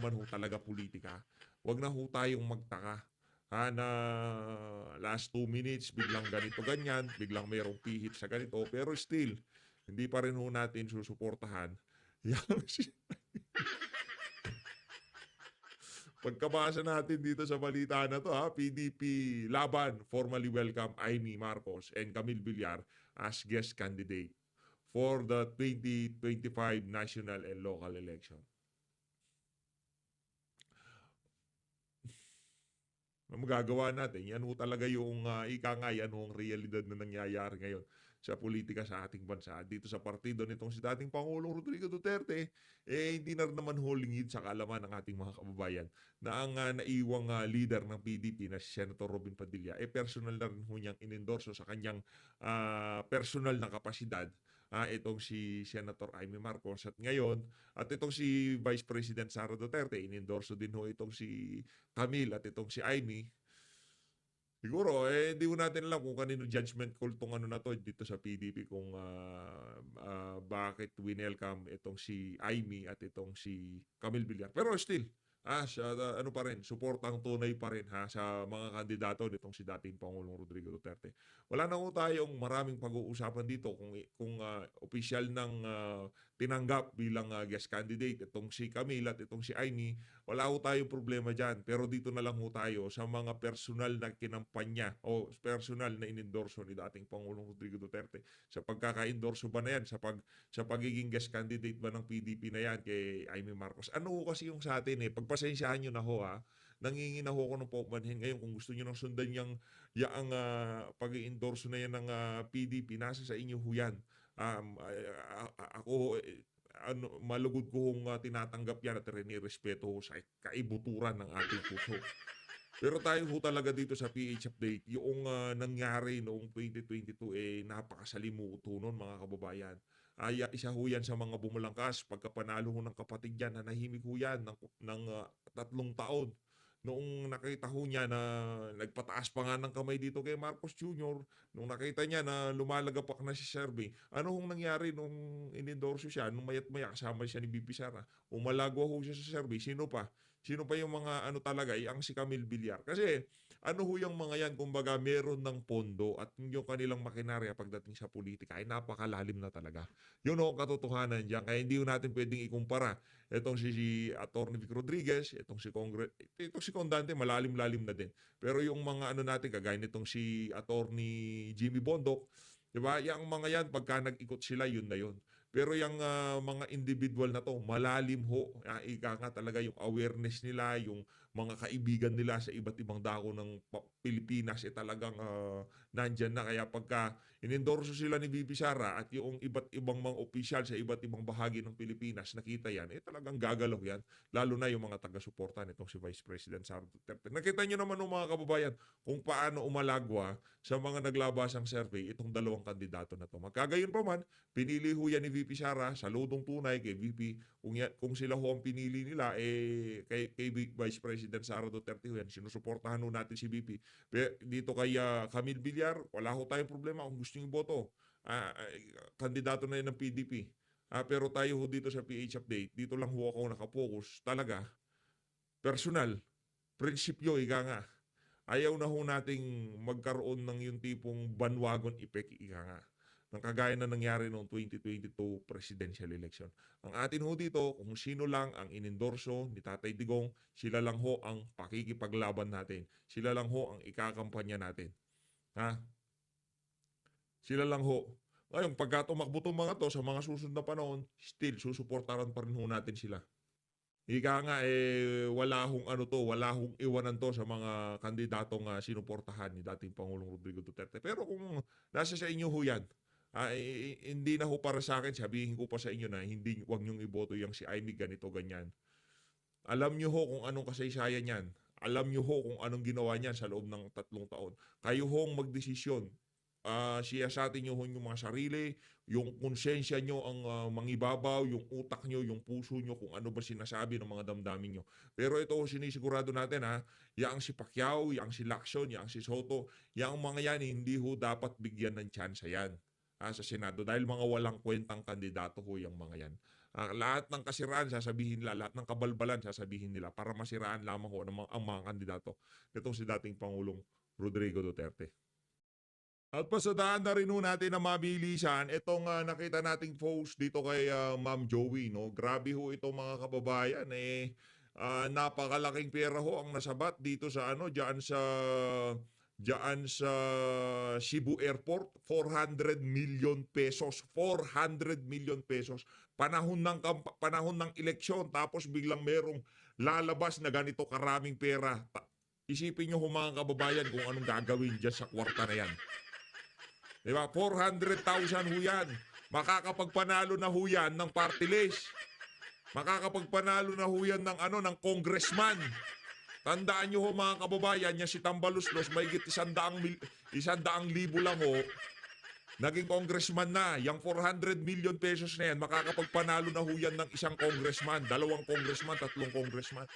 naman ho talaga politika, wag na ho tayong magtaka. Na last 2 minutes, biglang ganito ganyan, biglang mayroong pihit sa ganito, pero still, hindi pa rin ho natin susuportahan. Yang pagkabasa natin dito sa balita na to PDP laban formally welcome Amy Marcos and Camille Villar as guest candidate for the 2025 national and local election. Ang magagawa natin, yan ho talaga yung ika nga, yan ho ang realidad na nangyayari ngayon sa politika sa ating bansa. Dito sa partido nitong si dating Pangulong Rodrigo Duterte, hindi na rin naman ho lingid sa kaalaman ng ating mga kababayan na ang naiwang leader ng PDP na si Senator Robin Padilla, personal na rin ho niyang inendorso sa kanyang personal na kapasidad itong si Senator Amy Marcos at ngayon at itong si Vice President Sara Duterte inendorso din ho itong si Camille at itong si Amy. Siguro, hindi ko natin alam kung kanino judgment call tong ano na to dito sa PDP kung bakit winelcome itong si Amy at itong si Camille Villar. Pero still, ano pa rin, suportang tunay pa rin sa mga kandidato nitong si dating Pangulong Rodrigo Duterte. Wala na ho tayong maraming pag-uusapan dito kung opisyal ng tinanggap bilang guest candidate itong si Camille at itong si Amy. Wala ho tayong problema dyan. Pero dito na lang ho tayo sa mga personal na kinampanya o personal na inendorso ni dating Pangulong Rodrigo Duterte. Sa pagkaka-endorso ba na yan? Sa pagiging guest candidate ba ng PDP na yan kay Amy Marcos? Ano ho kasi yung sa atin pagpasensyahan nyo na ho nangingin na ho ako ng paumanhin ngayon kung gusto nyo nang sundan yung pag-endorso na yan ng PDP, nasa sa inyo ho yan. Ako malugod ko hong tinatanggap yan at rinirespeto ho sa kaibuturan ng ating puso. Pero tayo ho talaga dito sa PH Update, yung nangyari noong 2022 napakasalimuto nun mga kababayan. Isa ho yan sa mga bumulangkas pagkapanalo ho ng kapatid yan, nanahimik ho yan ng 3 taon. Noong nakita ho niya na nagpataas pa nga ng kamay dito kay Marcos Jr., nung nakita niya na lumalagapak na si Serby, ano hong nangyari nung inendorso siya, nung mayat maya kasama siya ni BP Sara, umalagwa ho siya sa Serby, sino pa? Sino pa yung mga ano talaga, ang si Camille Villar. Kasi ano ho yung mga yan, kumbaga meron ng pondo at yung kanilang makinarya pagdating sa politika ay napakalalim na talaga. Yun ho ang katotohanan dyan. Kaya hindi ho natin pwedeng ikumpara. Itong si Atty. Vic Rodriguez, itong si Condante, malalim-lalim na din. Pero yung mga ano natin, kagaya nitong si Atty. Jimmy Bondoc, diba? Yung mga yan, pagka nag-ikot sila, yun na yun. Pero yung mga individual na to, malalim ho. Ika nga talaga yung awareness nila, yung mga kaibigan nila sa iba't ibang dako ng Pilipinas talagang nandyan na. Kaya pagka inendorso sila ni VP Sara at yung iba't ibang mga opisyal sa iba't ibang bahagi ng Pilipinas, nakita yan, talagang gagalaw yan. Lalo na yung mga taga-suporta nitong si Vice President Sara Duterte. Nakita nyo naman mga kababayan kung paano umalagwa sa mga naglabasang survey itong dalawang kandidato na to. Magkagayon pa man, pinili ho yan ni VP Sara sa lodong tunay kay VP. Kung sila ho ang pinili nila, kay Vice President Sara Duterte ho yan, sinusuportahan ho natin si VP. Pero dito kay Camille Villar, wala ho tayong problema kung gusto nyo boto. Kandidato na yan ng PDP. Pero tayo ho dito sa PH Update, dito lang ho ako nakapokus talaga. Personal, prinsipyo, ika nga. Ayaw na ho nating magkaroon ng yung tipong bandwagon effect, ika nga, ng kagaya na nangyari noong 2022 presidential election. Ang atin ho dito, kung sino lang ang inendorso ni Tatay Digong, sila lang ho ang pakikipaglaban natin. Sila lang ho ang ikakampanya natin. Sila lang ho. Ngayon, pagka tumakbo itong mga to sa mga susunod na panahon, still, susuportaran pa rin ho natin sila. Ika nga wala hong ano to, wala hong iwanan to sa mga kandidatong sinuportahan ni dating Pangulong Rodrigo Duterte. Pero kung nasa sa inyo ho yan, hindi na ho para sa akin, sabihin ko pa sa inyo na hindi wag niyong iboto yung si Amy ganito, ganyan. Alam niyo ho kung anong kasaysayan niyan. Alam niyo ho kung anong ginawa niyan sa loob ng 3 taon. Kayo hong magdesisyon. Siyasatin nyo ho yung mga sarili, yung konsensya nyo ang mangibabaw, yung utak nyo, yung puso nyo, kung ano ba sinasabi ng mga damdamin nyo. Pero ito sinisigurado natin yang si Pacquiao, yang si Lacson, yang si Soto, yang mga yan hindi ho dapat bigyan ng tsansa yan sa Senado dahil mga walang kwentang kandidato ho yung mga yan. Lahat ng kasiraan sasabihin nila, lahat ng kabalbalan sasabihin nila para masiraan lamang ho ang mga kandidato. Itong si dating Pangulong Rodrigo Duterte. At pasadaan na rin ho natin na mabilisan itong nakita nating post dito kay Ma'am Joey. No? Grabe ho itong mga kababayan. Napakalaking pera ho ang nasabat dito sa diyan sa Cebu Airport. 400 million pesos. 400 million pesos. Panahon ng eleksyon tapos biglang merong lalabas na ganito karaming pera. Isipin nyo ho mga kababayan kung anong gagawin dyan sa kwarta na yan. Diba? 400,000 ho yan. Makakapagpanalo na ho yan ng party list. Makakapagpanalo na ho yan ng congressman. Tandaan nyo ho mga kababayan, yan si Tambaluslos, may higit 100,000 lang ho. Naging congressman na. Yung 400 million pesos na yan, makakapagpanalo na ho yan ng isang congressman, 2 congressman, 3 congressman.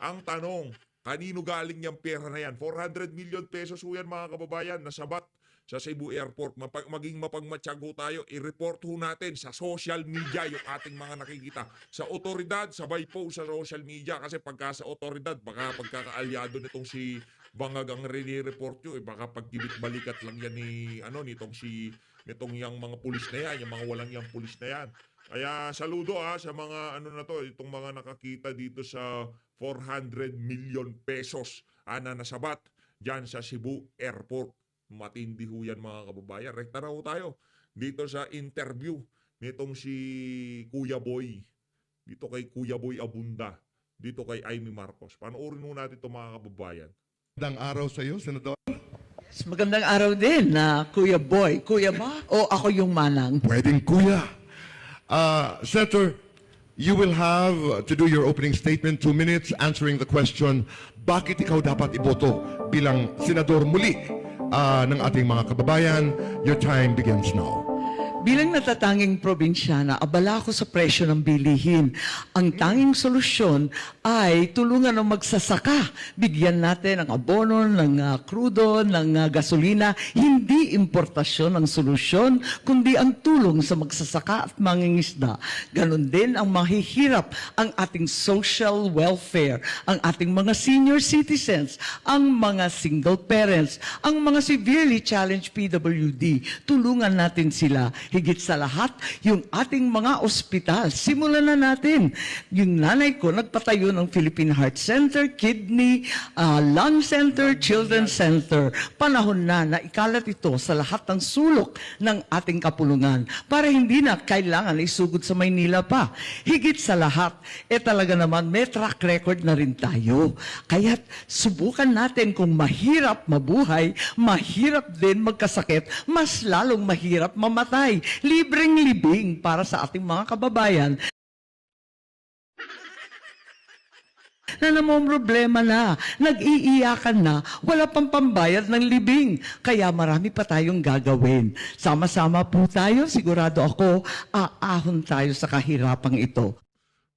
Ang tanong, kanino galing yung pera na yan? 400 million pesos ho yan mga kababayan, nasabat sa Cebu Airport. Maging mapagmatsyag ho tayo, i-report ho natin sa social media yung ating mga nakikita. Sa otoridad, sabay po sa social media kasi pagka sa otoridad, baka pagkakaalyado nitong si Bangag ang report nyo, baka pagkibit-balikat lang yan nitong yung mga pulis na yan, yung mga walang yung pulis na yan. Kaya saludo sa mga itong mga nakakita dito sa 400 million pesos na nasabat dyan sa Cebu Airport. Matindi ho yan mga kababayan. Rekta na ho tayo dito sa interview nitong si Kuya Boy. Dito kay Kuya Boy Abunda. Dito kay Amy Marcos. Panoorin ho natin ito mga kababayan. Magandang araw sa iyo, Senador. Yes, magandang araw din na Kuya Boy. Kuya ba? O ako yung manang? Pwedeng kuya. Senator, you will have to do your opening statement, 2 minutes, answering the question, bakit ikaw dapat iboto bilang senador muli ng ating mga kababayan? Your time begins now. Bilang natatanging probinsyana, abala ako sa presyo ng bilihin. Ang tanging solusyon ay tulungan ng magsasaka. Bigyan natin ng abono, ng krudo, ng gasolina. Hindi importasyon ang solusyon, kundi ang tulong sa magsasaka at mangingisda. Ganon din ang mahihirap, ang ating social welfare, ang ating mga senior citizens, ang mga single parents, ang mga severely challenged PWD. Tulungan natin sila. Higit sa lahat, yung ating mga ospital. Simulan na natin. Yung nanay ko nagpatayo ng Philippine Heart Center, Kidney, Lung Center, Children's Center. Panahon na ikalat ito sa lahat ng sulok ng ating kapulungan para hindi na kailangan isugod sa Maynila pa. Higit sa lahat, talaga naman may track record na rin tayo. Kaya't subukan natin kung mahirap mabuhay, mahirap din magkasakit, mas lalong mahirap mamatay. Libreng libing para sa ating mga kababayan na namomroblema na, nag-iiyakan na, wala pang pambayad ng libing. Kaya marami pa tayong gagawin. Sama-sama po tayo, sigurado ako, aahon tayo sa kahirapang ito.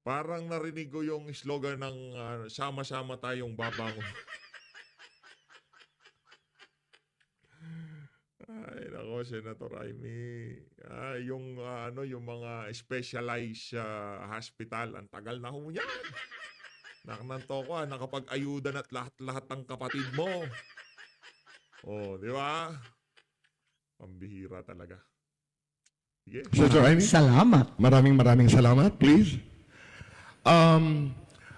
Parang narinig ko yung slogan ng sama-sama tayong babangon. Ay, nako, Senator Amy. Yung mga specialized hospital, ang tagal na ho yan. Naknanto ko, nakapag-ayudan at lahat-lahat ng kapatid mo. Oh, di ba? Pambihira talaga. Sige. Senator Amy? Salamat. Maraming salamat, please.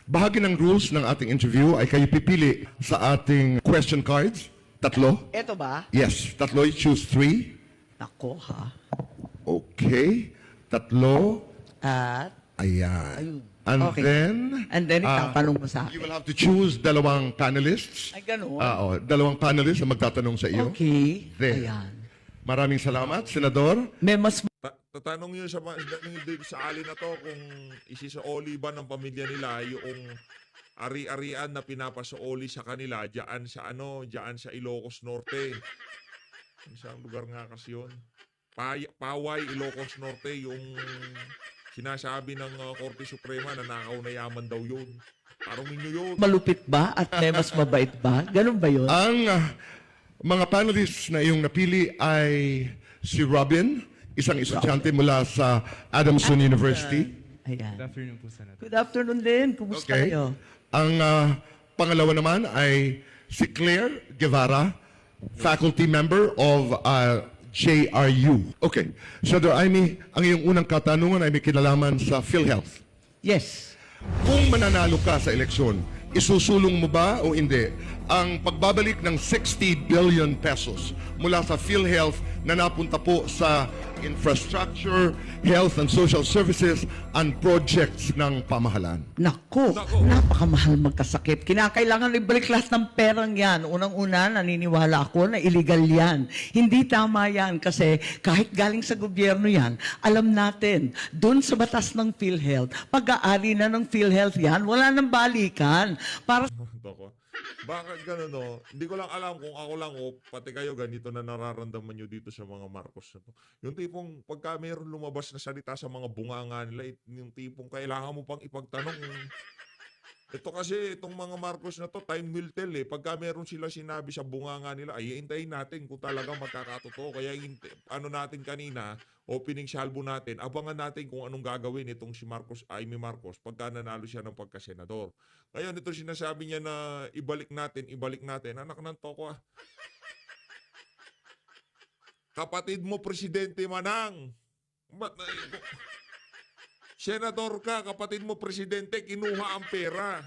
Bahagi ng rules ng ating interview ay kayo pipili sa ating question cards. 3. Ito ba? Yes, 3. You choose 3. Nako ha. Okay. 3. At, Ayan. And Okay. then, itatanong mo sa you akin. will have to choose 2 panelists. Ay, ganun. 2 panelists na magtatanong sa iyo. Okay. There. Ayan. Maraming salamat, Senador. May mas Tatanong yun sa alin na to kung isisaoli ba ng pamilya nila yung ari-arian na pinapasaoli sa kanila diyan sa Ilocos Norte. Isang lugar nga kasi yun. Paway, Ilocos Norte, yung sinasabi ng Korte Suprema na nakaw na yaman daw yun. Tarungin nyo yun. malupit ba at may mas mabait ba? Ganun ba yun? Ang mga panelists na iyong napili ay si Robin, isang estudyante mula sa Adamson University. Ayan. Good afternoon po, Senator. Good afternoon din. Kumusta Okay. kayo? Ang pangalawa naman ay si Claire Guevara, faculty member of JRU. Okay. Senator Amy, ang iyong unang katanungan ay may kinalaman sa PhilHealth. Yes. Kung mananalo ka sa eleksyon, isusulong mo ba o hindi ang pagbabalik ng 60 billion pesos mula sa PhilHealth na napunta po sa infrastructure, health and social services and projects ng pamahalaan? Nako, napakamahal magkasakit. Kinakailangan ibalik lahat ng perang yan. Unang-una, naniniwala ako na illegal yan. Hindi tama yan kasi kahit galing sa gobyerno yan, alam natin, dun sa batas ng PhilHealth, pag-aari na ng PhilHealth yan, wala nang balikan. Para Toko. Bakit gano'n, no? Hindi ko lang alam kung ako lang o pati kayo ganito na nararamdaman nyo dito sa mga Marcos na to. Yung tipong pagka mayroon lumabas na salita sa mga bunganga nila, yung tipong kailangan mo pang ipagtanong. Ito kasi, itong mga Marcos na to, time will tell eh. Pagka meron sila sinabi sa bunganga nila, ay hintayin natin kung talagang magkakatotoo. Kaya ano natin kanina, opening salvo natin, abangan natin kung anong gagawin itong si Marcos, Amy Marcos, pagka nanalo siya ng pagkasenador. Ngayon, ito sinasabi niya na ibalik natin. Anak ng toko ah. Kapatid mo, presidente manang. Senador ka, kapatid mo, presidente, kinuha ang pera.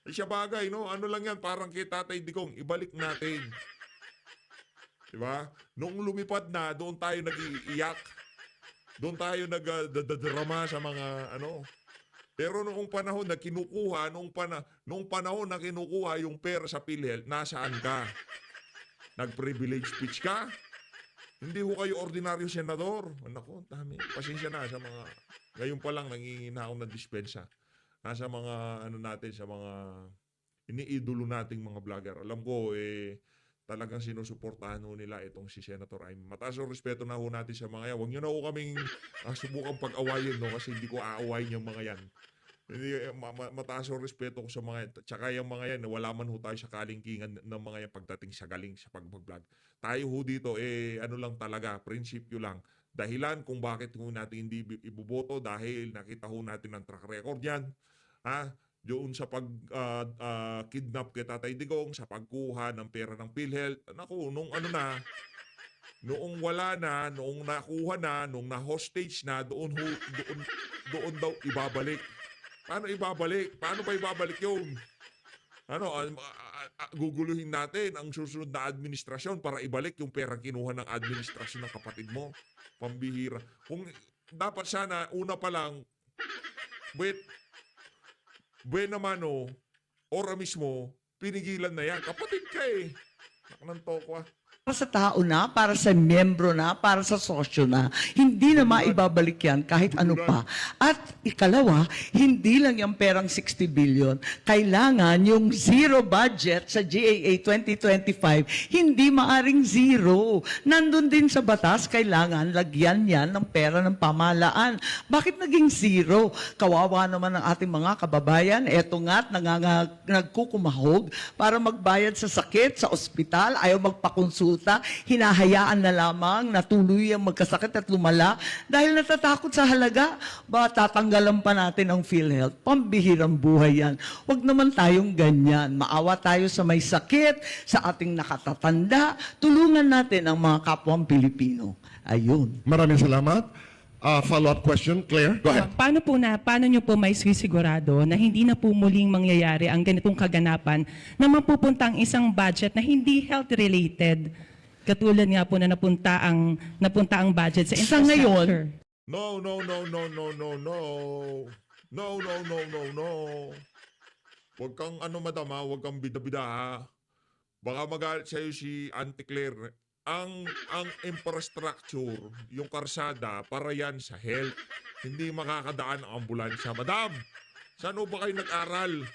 Ay siya bagay, no? Ano lang yan, parang kay Tatay Digong, ibalik natin. Diba? Noong lumipad na, doon tayo nag-iiyak. Doon tayo nag-drama sa mga ano. Pero noong panahon na kinukuha, noong panahon na kinukuha yung pera sa PhilHealth, nasaan ka? Nag-privilege speech ka? Hindi ho kayo ordinaryo senador. Nako, dami. Pasensya na sa mga, ngayon pa lang nangingina ako ng dispensa. Nasa mga, ano natin, sa mga iniidolo nating mga vlogger. Alam ko, talagang sinusuportahan ho nila itong si Senator Amy. Mataas ang respeto na ho natin sa mga yan. Huwag nyo na ho kaming subukang pag-awayin, no? Kasi hindi ko aawayin yung mga yan. Mataas ang respeto ko sa mga yan. Tsaka yung mga yan, wala man ho tayo sa kalingkingan ng mga yan pagdating sa galing sa pag-vlog. Tayo ho dito, ano lang talaga, prinsipyo lang. Dahilan kung bakit ho natin hindi ibuboto dahil nakita ho natin ang track record yan. Doon sa pag-kidnap kay Tatay Digong, sa pagkuha ng pera ng PhilHealth. Naku, noong wala na, noong nakuha na, noong na-hostage na, doon daw ibabalik. Paano ibabalik? Paano pa ibabalik yun? Guguluhin natin ang susunod na administrasyon para ibalik yung pera kinuha ng administrasyon ng kapatid mo. Pambihira. Kung dapat sana, una pa lang, buena mano, ora mismo, pinigilan na yan. Kapatid ka eh. Nakang toko ah. para sa tao na, para sa miyembro na, para sa sosyo na. Hindi na maibabalik yan kahit ano pa. At ikalawa, hindi lang yung perang 60 billion. Kailangan yung zero budget sa GAA 2025, hindi maaring zero. Nandun din sa batas, kailangan lagyan yan ng pera ng pamahalaan. Bakit naging zero? Kawawa naman ang ating mga kababayan. Eto nga't nagkukumahog para magbayad sa sakit, sa ospital, ayaw magpakonsulta, hinahayaan na lamang na tuloy ang magkasakit at lumala dahil natatakot sa halaga. Ba tatanggalan pa natin ang PhilHealth? Pambihirang buhay yan. Huwag naman tayong ganyan. Maawa tayo sa may sakit, sa ating nakatatanda. Tulungan natin ang mga kapwang Pilipino. Ayun. Maraming salamat. Follow-up question, Claire? Go ahead. Paano nyo po may sisigurado na hindi na po muling mangyayari ang ganitong kaganapan na mapupunta ang isang budget na hindi health-related? Katulad nga po na napunta ang budget sa Sa infrastructure. ngayon, No. Huwag kang madam ha, huwag kang bida-bida ha. Baka magalit sa'yo si Auntie Claire. Ang infrastructure, yung karsada, para yan sa health. Hindi makakadaan ang ambulansya. Madam, saan ba kayo nag-aral?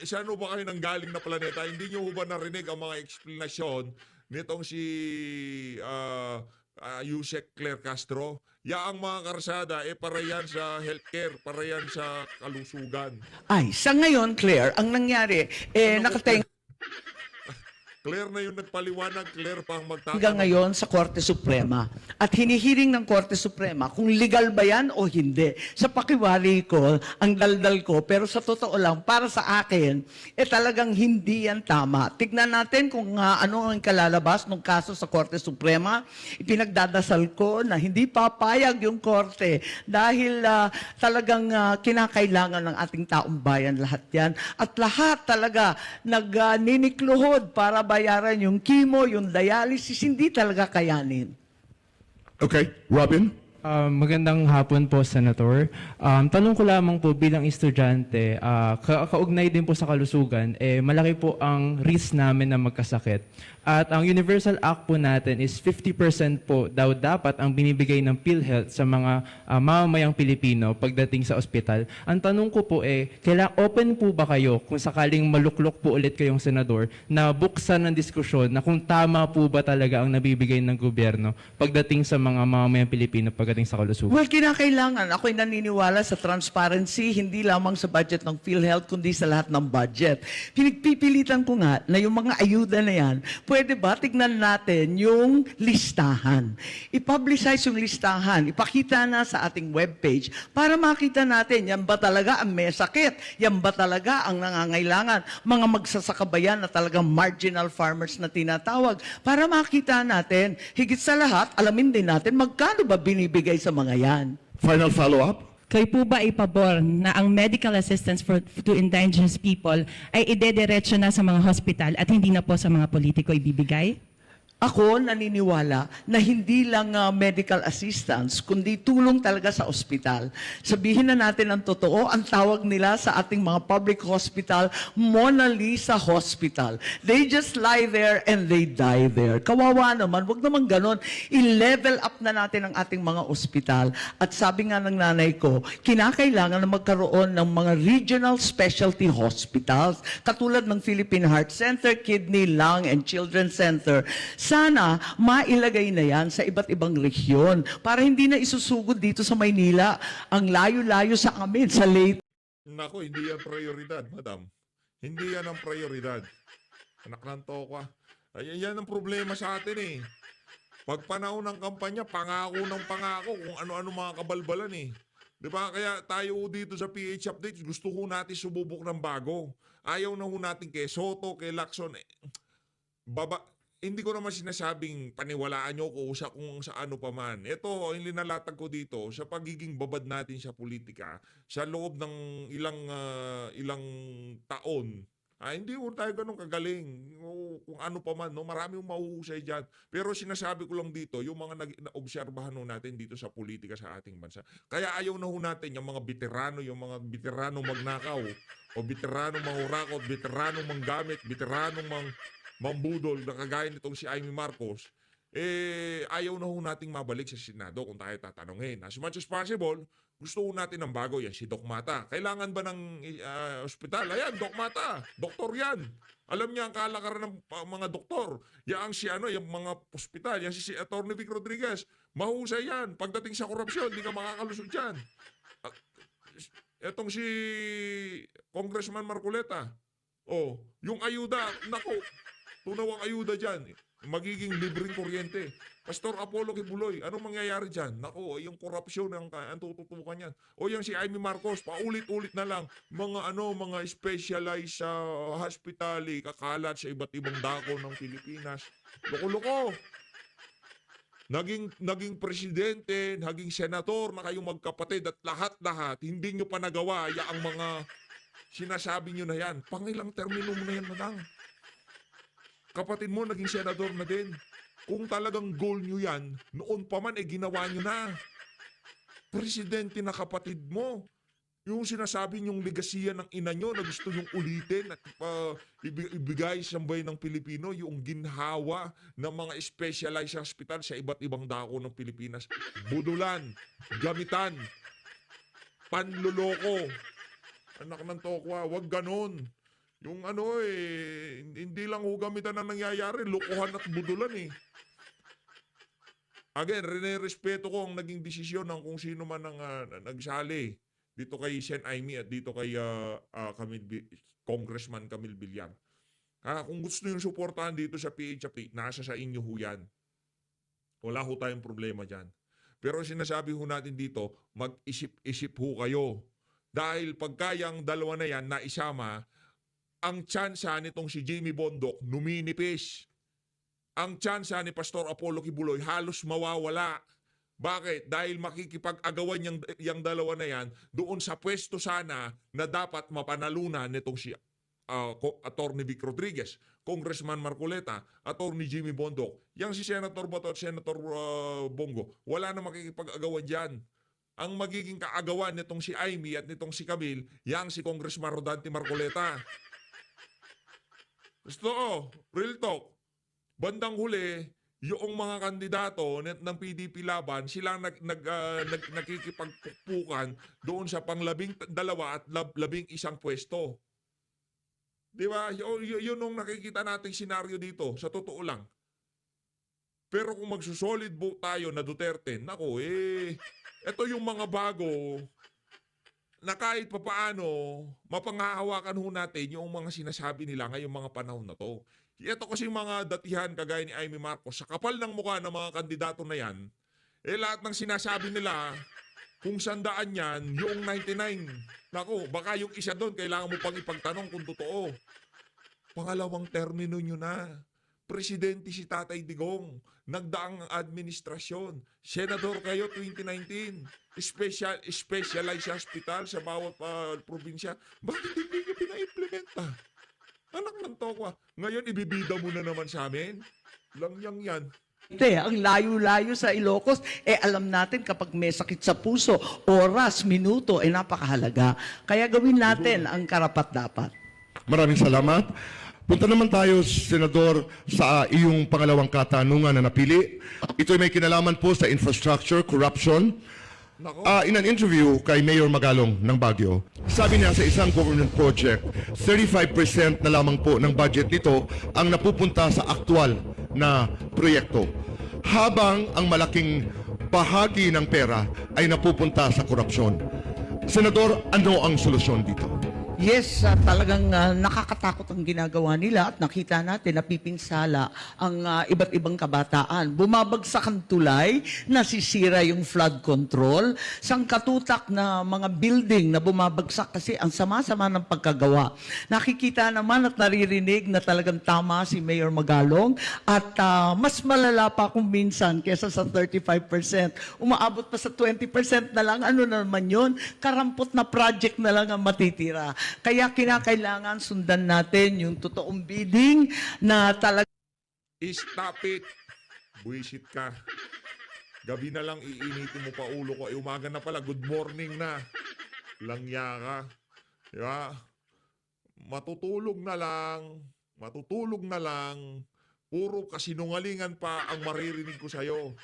Saan ba kayo nanggaling na planeta? Hindi nyo ba narinig ang mga explanation nitong si Yusek Claire Castro? Ang mga karsada, para yan sa healthcare, para yan sa kalusugan. ay, sa ngayon, Claire, ang nangyari, nakateng Claire na yung nagpaliwanag, Claire pa ang magtatanong. hanggang ngayon sa Korte Suprema. At hinihiring ng Korte Suprema kung legal ba yan o hindi. Sa pakiwari ko, ang daldal ko, pero sa totoo lang, para sa akin, talagang hindi yan tama. Tignan natin kung ano ang kalalabas ng kaso sa Korte Suprema. Ipinagdadasal ko na hindi papayag yung Korte dahil talagang kinakailangan ng ating taong bayan lahat yan. At lahat talaga nagninikluhod para bayaran yung chemo, yung dialysis, hindi talaga kayanin. Okay, Robin? Magandang hapon po, Senator. Tanong ko lamang po bilang estudyante, kaugnay din po sa kalusugan, malaki po ang risk namin na magkasakit. At ang Universal Act po natin is 50% po daw dapat ang binibigay ng PhilHealth sa mga mamamayang Pilipino pagdating sa ospital. Ang tanong ko po open po ba kayo kung sakaling maluklok po ulit kayong senador na buksan ng diskusyon na kung tama po ba talaga ang nabibigay ng gobyerno pagdating sa mga mamamayang Pilipino pagdating sa kalusugan? Well, kinakailangan. Ako'y naniniwala sa transparency, hindi lamang sa budget ng PhilHealth, kundi sa lahat ng budget. Pinagpipilitan ko nga na yung mga ayuda na yan, pwede ba tignan natin yung listahan? I-publicize yung listahan, ipakita na sa ating webpage para makita natin, yan ba talaga ang may sakit? Yan ba talaga ang nangangailangan? Mga magsasaka ba yan na talagang marginal farmers na tinatawag? Para makita natin, higit sa lahat, alamin din natin magkano ba binibigay sa mga yan. Final follow-up? Kayo po ba ay pabor na ang medical assistance to indigenous people ay idediretso na sa mga hospital at hindi na po sa mga politiko ibibigay? Ako naniniwala na hindi lang medical assistance, kundi tulong talaga sa ospital. Sabihin na natin ang totoo, ang tawag nila sa ating mga public hospital, Mona Lisa Hospital. They just lie there and they die there. Kawawa naman, wag naman ganon. I-level up na natin ang ating mga ospital. At sabi nga ng nanay ko, kinakailangan na magkaroon ng mga regional specialty hospitals, katulad ng Philippine Heart Center, Kidney, Lung, and Children's Center. Sana mailagay na yan sa iba't ibang rehiyon para hindi na isusugod dito sa Maynila ang layo-layo sa amin, sa Leyte. Nako, hindi yan prioridad, madam. Hindi yan ang prioridad. Anak ng tokwa. Ay, yan ang problema sa atin eh. Pag panahon ng kampanya, pangako ng pangako kung ano-ano mga kabalbalan eh. Diba? Kaya tayo dito sa PH Update, gusto ko natin sububok ng bago. Ayaw na ho natin kay Soto, kay Lacson. Hindi ko naman sinasabing paniwalaan nyo ko sa kung sa ano pa man. Ito, yung linalatag ko dito, sa pagiging babad natin sa politika, sa loob ng ilang taon, hindi ko tayo ganun kagaling. Kung ano pa man, no? Marami yung mahuhusay dyan. Pero sinasabi ko lang dito, yung mga na-obserbahan natin dito sa politika sa ating bansa. Kaya ayaw na ho natin yung mga veterano magnakaw, o veterano mangurakot, veterano manggamit, veterano mambudol na kagaya nitong si Amy Marcos, ayaw na ho nating mabalik sa Senado kung tayo tatanungin. As much as possible, gusto ho natin ng bago. Yan si Doc Mata. Kailangan ba ng ospital? Ayan, Doc Mata. Doktor yan. Alam niya ang kalakaran ng mga doktor. Yan yung mga ospital. Yan si Atty. Vic Rodriguez. Mahusay yan. Pagdating sa korupsyon, hindi ka makakalusot yan. Etong si Congressman Marcoleta. Yung ayuda, nako, tunaw ang ayuda dyan. Magiging libreng kuryente. Pastor Apollo Kibuloy, anong mangyayari dyan? Naku, yung korupsyon ang tututukan yan. O yung si Amy Marcos, paulit-ulit na lang. Mga specialized sa hospitali, kakalat sa iba't ibang dako ng Pilipinas. Loko-loko. Naging presidente, naging senator na kayong magkapatid at lahat-lahat, hindi nyo pa nagawa ang mga sinasabi nyo na yan. Pangilang termino mo na yan, madang. Kapatid mo naging senador na din. Kung talagang goal nyo yan, noon pa man ginawa nyo na. Presidente na kapatid mo. Yung sinasabi nyong legasiya ng ina nyo na gusto nyong ulitin at ibigay sa bayan ng Pilipino, yung ginhawa ng mga specialized hospital sa iba't ibang dako ng Pilipinas. Budulan, gamitan, panluloko. Anak ng tokwa, wag ganon. Yung hindi lang ho gamitan na nangyayari, lokohan at budulan eh. Again, respeto ko ang naging desisyon ng kung sino man ang nagsali dito kay Sen Aimee at dito kay Congressman Camille Villar. Kung gusto nyo suportahan dito sa PHP, nasa sa inyo ho yan. Wala ho tayong problema dyan. Pero sinasabi ho natin dito, mag-isip-isip ho kayo. Dahil pagkayang dalawa na yan na isama, ang tsansa nitong si Jimmy Bondoc numinipis. Ang tsansa ni Pastor Apollo Kibuloy halos mawawala. Bakit? Dahil makikipag-agawan yung dalawa na yan doon sa pwesto sana na dapat mapanalunan nitong si Attorney Vic Rodriguez, Congressman Marcoleta, Attorney Jimmy Bondoc. Yang si Senator Bato at Senator Bongo, wala na makikipag-agawan dyan. Ang magiging kaagawan nitong si Amy at nitong si Camille, yang si Congressman Rodante Marcoleta. Gusto real talk. Bandang huli, yung mga kandidato ng PDP laban, silang nakikipagpukpukan doon sa pang-12 at 11 pwesto. Di ba? Yun ang nakikita nating senaryo dito, sa totoo lang. Pero kung magsusolid vote tayo na Duterte, nako ito yung mga bago na kahit papaano mapanghahawakan ho natin yung mga sinasabi nila ngayong mga panahon na to. Ito kasi mga datihan kagaya ni Amy Marcos, sa kapal ng mukha ng mga kandidato na yan, lahat ng sinasabi nila, kung 100 yan, yung 99. Nako, baka yung isa doon, kailangan mo pang ipagtanong kung totoo. Pangalawang termino nyo na. Presidente si Tatay Digong. Nagdaang administrasyon. Senador kayo 2019. Specialized hospital sa bawat probinsya. Bakit hindi nyo pina-implementa? Anak ng tokwa. Ngayon, ibibida mo na naman sa amin. Langyang yan. Ang layo-layo sa Ilocos, alam natin kapag may sakit sa puso, oras, minuto, napakahalaga. Kaya gawin natin ang karapat-dapat. Maraming salamat. Punta naman tayo, Senador, sa iyong pangalawang katanungan na napili. Ito ay may kinalaman po sa infrastructure, corruption. Nako. In an interview kay Mayor Magalong ng Baguio, sabi niya sa isang government project, 35% na lamang po ng budget nito ang napupunta sa aktual na proyekto. Habang ang malaking bahagi ng pera ay napupunta sa korupsyon. Senador, ano ang solusyon dito? Yes, talagang nakakatakot ang ginagawa nila at nakita natin napipinsala ang iba't ibang kabataan. Bumabagsak ang tulay, nasisira yung flood control, sangkatutak na mga building na bumabagsak kasi ang sama-sama ng pagkagawa. Nakikita naman at naririnig na talagang tama si Mayor Magalong at mas malala pa kung minsan kesa sa 35%. Umaabot pa sa 20% na lang. Ano na naman yun? Karampot na project na lang ang matitira. Kaya kinakailangan sundan natin yung totoong bidding na talaga. Stop it. Buisit ka. Gabi na lang iinitin mo pa ulo ko. Umaga na pala. Good morning na. Langya ka. Diba? Matutulog na lang. Matutulog na lang. Puro kasinungalingan pa ang maririnig ko sa'yo.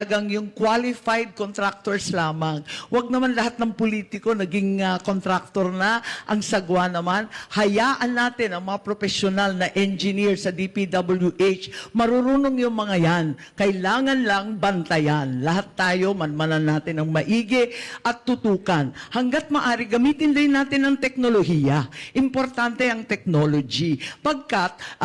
Talagang yung qualified contractors lamang. Huwag naman lahat ng politiko naging contractor na. Ang sagwa naman, hayaan natin ang mga professional na engineer sa DPWH. Marurunong yung mga yan. Kailangan lang bantayan. Lahat tayo, manmanan natin ang maigi at tutukan. Hanggat maaari, gamitin din natin ang teknolohiya. Importante ang technology. Pagkat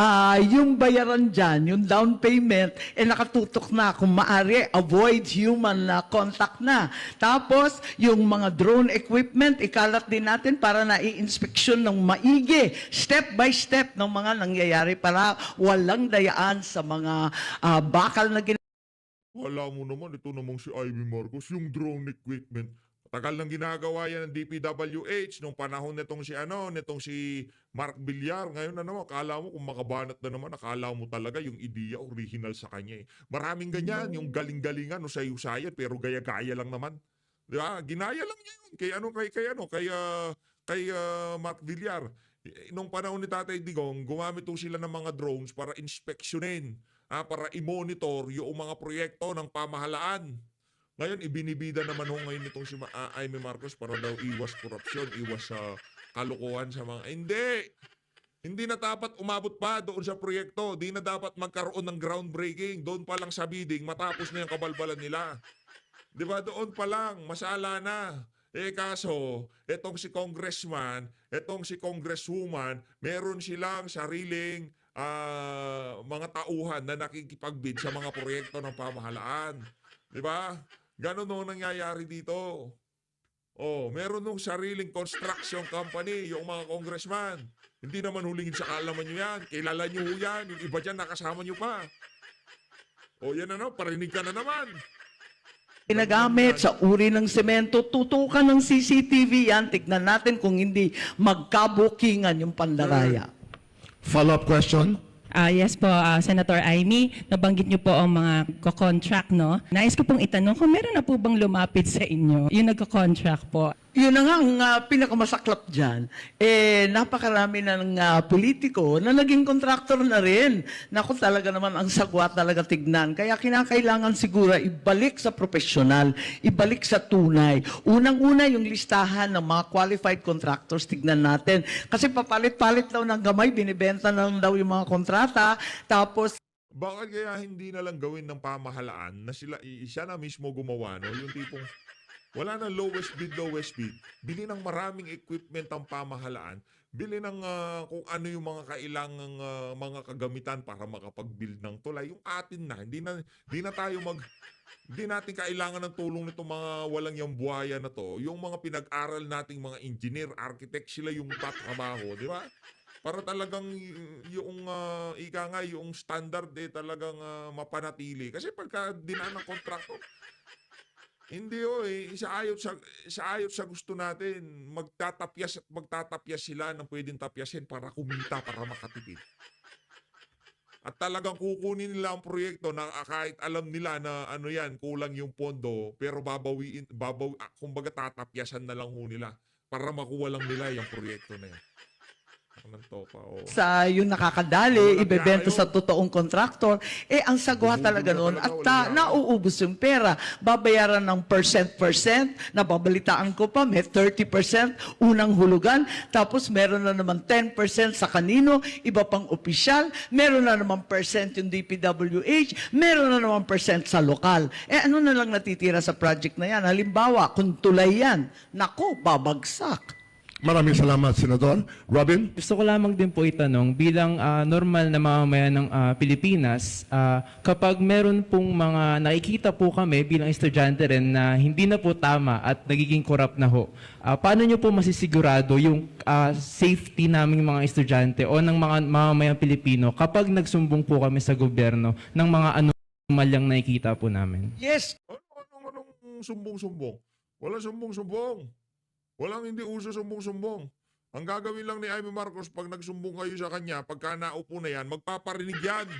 yung bayaran dyan, yung down payment, nakatutok na kung maaari, avoid human contact na. Tapos, yung mga drone equipment, ikalat din natin para na-i-inspeksyon ng maigi, step by step ng mga nangyayari para walang dayaan sa mga bakal na Wala mo naman, ito namang si Ivy Marcos, yung drone equipment. Tagal nang ginagawa yan ng DPWH nung panahon nitong si Mark Villar. Ngayon na naman, akala mo kung makabanat na naman, akala mo talaga yung ideya original sa kanya. Maraming ganyan, yung galing-galingan, no, sayo-sayan, pero gaya-gaya lang naman. Di ba? Ginaya lang niya yun. Kay Mark Villar. Nung panahon ni Tatay Digong, gumamit sila ng mga drones para inspeksyonin, para i-monitor yung mga proyekto ng pamahalaan. Ngayon, ibinibida naman ngayon nitong si Amy Marcos para daw iwas korupsyon, iwas kalokohan sa mga. Hindi na dapat umabot pa doon sa proyekto. Hindi na dapat magkaroon ng groundbreaking. Doon pa lang sa bidding, matapos na yung kabalbalan nila. Di ba? Doon pa lang, masala na. Kaso, etong si congressman, etong si congresswoman, meron silang sariling mga tauhan na nakikipagbid sa mga proyekto ng pamahalaan. Di ba? Ganon nung nangyayari dito. Oh, meron nung sariling construction company, yung mga congressman. Hindi naman hulingin sa kaalaman nyo yan. Kilala nyo yan. Yung iba dyan, nakasama nyo pa. O yan ano, parinig ka na naman. Ginagamit sa uri ng semento, tutukan ng CCTV yan. Tignan natin kung hindi magkabukingan yung pandaraya. Follow-up question? Yes po, Senator Amy, nabanggit niyo po ang mga ko-contract, no? Nais ko pong itanong kung meron na po bang lumapit sa inyo yung nagko-contract po. Yun na nga ang pinakamasaklap dyan. Napakarami na ng politiko na naging kontraktor na rin. Naku, talaga naman ang sagwa talaga tignan. Kaya kinakailangan siguro ibalik sa profesional, ibalik sa tunay. Unang-una yung listahan ng mga qualified contractors, tignan natin. Kasi papalit-palit daw ng gamay, binibenta na lang daw yung mga kontrata. Tapos Bakit kaya hindi na lang gawin ng pamahalaan na siya na mismo gumawa, no? Yung tipong wala na lowest bid. Bili ng maraming equipment ang pamahalaan. Bili ng kung ano yung mga kailangang mga kagamitan para makapag-build ng tulay. Yung atin na. Hindi natin kailangan ng tulong nito mga walang yung buhaya na to. Yung mga pinag-aral nating mga engineer, architect, sila yung tatrabaho, di ba? Para talagang yung yung standard talagang mapanatili. Kasi pagka dinaan ng kontrakto, hindi sa ayot sa gusto natin. Magtatapyas sila ng pwedeng tapyasin para kumita, para makatipid. At talagang kukunin nila ang proyekto na kahit alam nila na kulang yung pondo, pero kumbaga tatapyasan na lang nila para makuha lang nila yung proyekto na yan. sa yung nakakadali, ibebenta sa totoong kontraktor, ang sagwa talaga noon at nauubos yung pera. Babayaran ng percent, nababalitaan ko pa, may 30% unang hulugan, tapos meron na naman 10% sa kanino, iba pang opisyal, meron na naman percent yung DPWH, meron na naman percent sa lokal. Ano na lang natitira sa project na yan? Halimbawa, kung tulay yan, nako, babagsak. Maraming salamat, Senador. Robin? Gusto ko lamang din po itanong, bilang normal na mamamayan ng Pilipinas, kapag meron pong mga nakikita po kami bilang estudyante rin na hindi na po tama at nagiging corrupt na ho, paano nyo po masisigurado yung safety naming mga estudyante o ng mga mamamayang Pilipino kapag nagsumbong po kami sa gobyerno ng mga anomalyang nakikita po namin? Yes, Anong sumbong-sumbong? Walang sumbong-sumbong. Walang hindi uso sumbong-sumbong. Ang gagawin lang ni Amy Marcos pag nagsumbong kayo sa kanya, pagka naupo na yan, magpaparinig yan.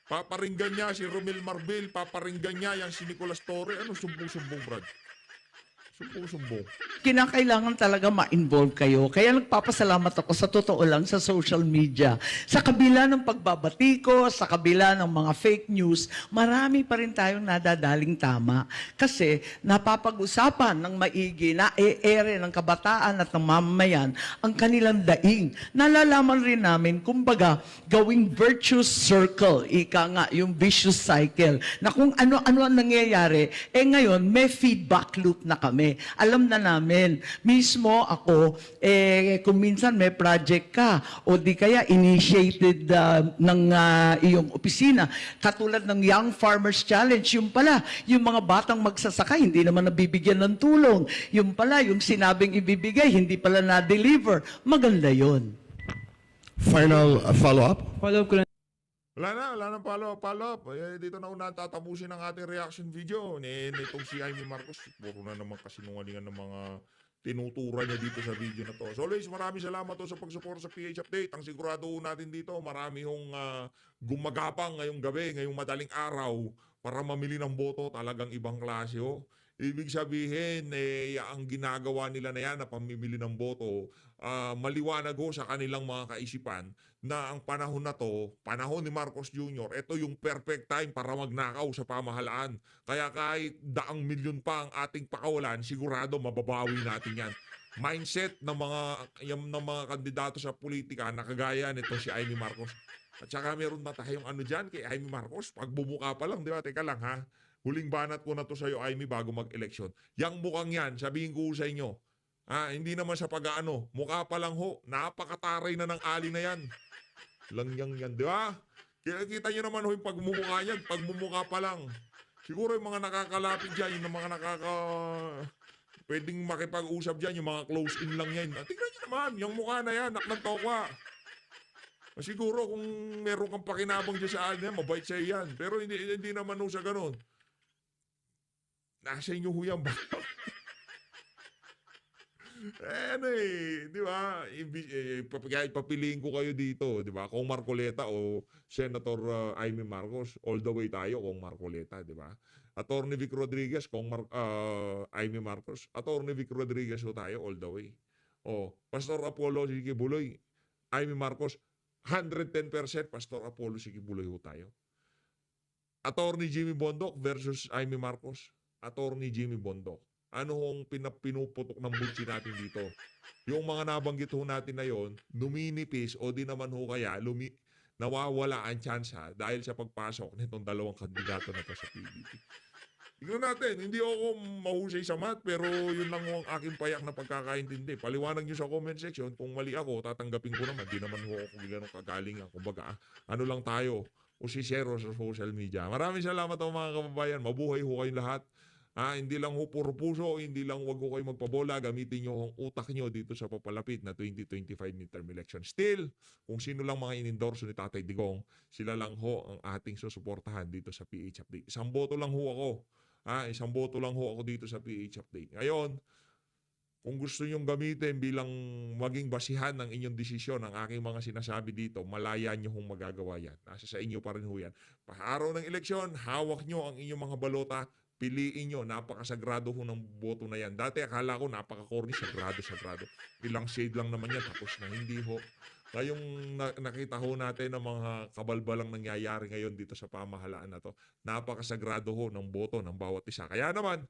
Paparinggan niya si Romel Marbil, paparinggan niya yan si Nicolas Torre. Ano sumbong-sumbong, Brad? Sumbong-sumbong. kinakailangan talaga ma-involve kayo. Kaya nagpapasalamat ako sa totoo lang sa social media. Sa kabila ng pagbabati ko, sa kabila ng mga fake news, marami pa rin tayong nadadaling tama. Kasi napapag-usapan ng maigi na ere ng kabataan at ng mamamayan ang kanilang daing. Nalalaman rin namin, kumbaga, gawing virtuous circle, ika nga, yung vicious cycle, na kung ano-ano ang nangyayari, ngayon, may feedback loop na kami. Alam na namin. Mismo ako, kung minsan may project ka o di kaya initiated ng iyong opisina, katulad ng Young Farmers Challenge, yung pala, yung mga batang magsasaka, hindi naman nabibigyan ng tulong. Yung pala, yung sinabing ibibigay, hindi pala na-deliver. Maganda yon. Final follow-up? Follow up ko lang. Wala nang follow-up. Dito na una tatapusin ang ating reaction video. Nitong si Amy Marcos, puro na naman kasinungalingan ng mga tinutura niya dito sa video na to. So always, maraming salamat sa pagsuporta sa PH Update. Ang sigurado natin dito, marami hong gumagapang ngayong gabi, ngayong madaling araw para mamili ng boto. Talagang ibang klase ho. Ibig sabihin, ang ginagawa nila na yan na pamimili ng boto, maliwanag ho sa kanilang mga kaisipan na ang panahon na to, panahon ni Marcos Jr., ito yung perfect time para magnakaw sa pamahalaan. Kaya kahit 100 milyon pa ang ating pakawalan, sigurado mababawi natin yan. Mindset ng mga kandidato sa politika na kagaya nito si Amy Marcos. At saka meron na tayong dyan kay Amy Marcos, pagbumuka pa lang, di ba? Teka lang ha. Huling banat ko na to sa'yo, Amy, bago mag-eleksyon. Yang mukhang yan, sabihin ko sa inyo, hindi naman sa pag-aano, mukha pa lang ho, napakataray na ng ali na yan. Langyang yan, di ba? Kaya kita nyo naman ho yung pagmumukha yan, pagmumukha pa lang. Siguro yung mga nakakalapit dyan, yung mga pwedeng makipag-usap dyan, yung mga close-in lang yan. Tingnan nyo naman, yung mukha na yan, naknang tokwa. Siguro kung meron kang pakinabang dyan sa alin yan, mabait sa'yo yan. Pero hindi naman ho sa ganun. Nasa inyo ho yan ba? Di ba? Papiliin ko kayo dito, di ba? Kung Marcoleta o Senator Amy Marcos, all the way tayo kung Marcoleta, di ba? Attorney Vic Rodriguez, kung Amy Marcos, Attorney Vic Rodriguez ho tayo, all the way. Pastor Apollo Sikibuloy, Amy Marcos, 110% Pastor Apollo Sikibuloy ho tayo. Attorney Jimmy Bondoc versus Amy Marcos, Attorney Jimmy Bondoc. Ano hong pinuputok ng butsi natin dito? Yung mga nabanggit ho natin na yon, numinipis o di naman ho kaya nawawala ang tsansa dahil sa pagpasok nitong dalawang kandidato na to sa PBB. Tignan natin, hindi ako mahusay sa math, pero yun lang ho ang aking payak na pagkakaintindi. Paliwanag nyo sa comment section, kung mali ako, tatanggapin ko naman. Di naman ho ako ganun kagaling. Kumbaga, ano lang tayo, usisero sa social media. Maraming salamat ho mga kababayan. Mabuhay ho kayong lahat. Hindi lang ho puro puso, hindi lang wag ho kayo magpabola, gamitin nyo ang utak nyo dito sa papalapit na 2025 midterm election. Still, kung sino lang mga inendorso ni Tatay Digong, sila lang ho ang ating susuportahan dito sa PH Update. Isang boto lang ho ako. Isang boto lang ho ako dito sa PH Update. Ngayon, kung gusto nyong gamitin bilang maging basihan ng inyong desisyon ang aking mga sinasabi dito, malaya nyo hong magagawa yan. Nasa sa inyo pa rin ho yan. Araw ng eleksyon, hawak nyo ang inyong mga balota, piliin nyo, napakasagrado ho ng boto na yan. Dati akala ko napaka-corny, sagrado. Ilang shade lang naman yan, tapos na hindi ho. Ngayong nakita ho natin ng mga kabalbalang nangyayari ngayon dito sa pamahalaan na to, napakasagrado ho ng boto ng bawat isa. Kaya naman,